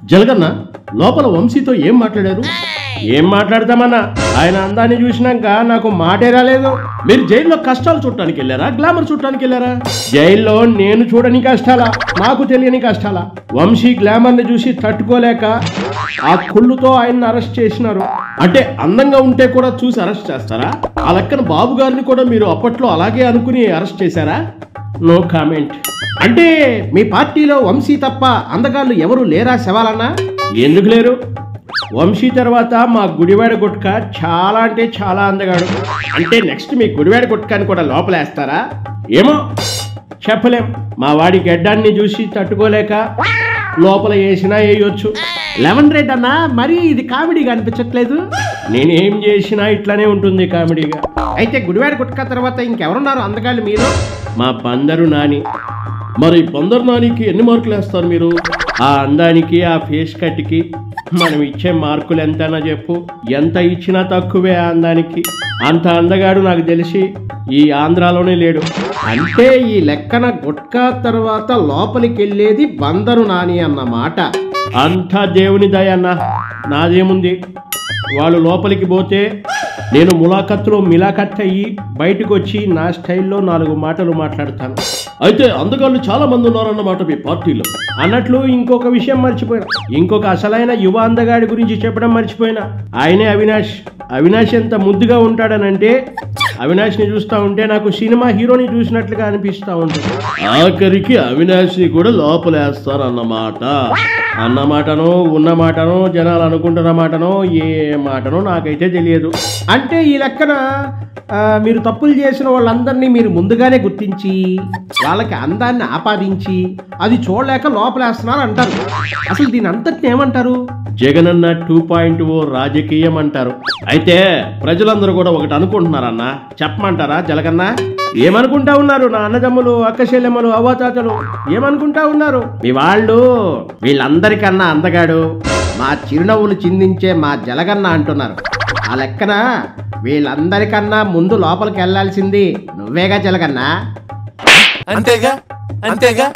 జలగన్న లోపల వంశీతో ఏం మాట్లాడారు? ఏం మాట్లాడతామన్నా, ఆయన అందాన్ని చూసినాక నాకు మాటే రాలేదు. మీరు జైల్లో కష్టాలు చూడటానికి వెళ్ళారా, గ్లామర్ చూడటానికి వెళ్ళారా? జైల్లో నేను చూడని కష్టాలా, నాకు తెలియని కష్టాలా? వంశీ గ్లామర్ని చూసి తట్టుకోలేక ఆ కుళ్ళుతో ఆయన్ని అరెస్ట్ చేసినారు. అంటే అందంగా ఉంటే కూడా చూసి అరెస్ట్ చేస్తారా? ఆ లెక్కన బాబు గారిని కూడా మీరు అప్పట్లో అలాగే అనుకుని అరెస్ట్ చేశారా? No comment. అంటే మీ పార్టీలో వంశీ తప్ప అందగాళ్ళు ఎవరు లేరా శవాలన్నా? ఎందుకు లేరు? వంశీ తర్వాత మా గుడివాడ గుట్క చాలా అంటే చాలా అందగాడు. అంటే నెక్స్ట్ మీ గుడివాడ గుట్కాని కూడా లోపలేస్తారా? ఏమో చెప్పలేం. మా వాడి గెడ్డాన్ని చూసి తట్టుకోలేక లోపల వేసినా వేయొచ్చు. లెమన్ రెడ్ అన్నా, మరీ ఇది కామెడీగా అనిపించట్లేదు? నేనేం చేసినా ఇట్లానే ఉంటుంది కామెడీగా. అయితే గుడివాడ గుట్క తర్వాత ఇంకెవరున్నారు అందగాళ్ళు మీరు? మా బందరు నాని. మరి బందరు నానికి ఎన్ని మార్కులు వేస్తారు మీరు? ఆ అందానికి, ఆ ఫేస్ కట్కి మనం ఇచ్చే మార్కులు ఎంతైనా చెప్పు. ఎంత ఇచ్చినా తక్కువే ఆ అందానికి. అంత అందగాడు నాకు తెలిసి ఈ ఆంధ్రాలోనే లేడు. అంటే ఈ లెక్కన గుట్కా తర్వాత లోపలికి వెళ్ళేది బందరు నాని అన్నమాట. అంతా దేవుని దయ అన్న, నాదేముంది. వాళ్ళు లోపలికి పోతే నేను ములాఖత్తులో మిలాఖత్ అయ్యి బయటకు వచ్చి నా స్టైల్లో 4 మాటలు మాట్లాడతాను. అయితే అందగాళ్ళు చాలా మంది ఉన్నారన్నమాట మీ పార్టీలో. అన్నట్లు ఇంకొక విషయం మర్చిపోయినా, ఇంకొక అసలైన యువ అందగాడి గురించి చెప్పడం మర్చిపోయినా. ఆయనే అవినాష్. అవినాష్ ఎంత ముద్దుగా ఉంటాడనంటే అవినాష్ని చూస్తూ ఉంటే నాకు సినిమా హీరోని చూసినట్లుగా అనిపిస్తూ ఉంటుంది. ఆఖరికి అవినాష్ని కూడా లోపలేస్తారన్నమాట. అన్నమాటనో ఉన్నమాటనో జనాలు అనుకుంటున్న మాటనో ఏ మాటనో నాకైతే తెలియదు. అంటే ఈ లెక్కన మీరు తప్పులు చేసిన వాళ్ళందరినీ మీరు ముందుగానే గుర్తించి వాళ్ళకి అందాన్ని ఆపాదించి అది చూడలేక లోపలేస్తున్నారు అంటారు. అసలు దీని అంతటిని ఏమంటారు? జగనన్న 2.0 రాజకీయం అంటారు. అయితే ప్రజలందరూ కూడా ఒకటి అనుకుంటున్నారన్న, చెప్పమంటారా జలగన్న? ఏమనుకుంటా ఉన్నారు నా అన్నదమ్ములు, అక్క చెల్లెమ్మలు, అవ్వతాతలు? ఏమనుకుంటా ఉన్నారు? మీ వాళ్ళు వీళ్ళందరికన్నా అందగాడు మా చిరునవ్వులు చిందించే మా జలగన్న అంటున్నారు. ఆ లెక్కన వీళ్ళందరికన్నా ముందు లోపలికి వెళ్లాల్సింది నువ్వేగా జలగన్నా? అంతేగా అంతేగా.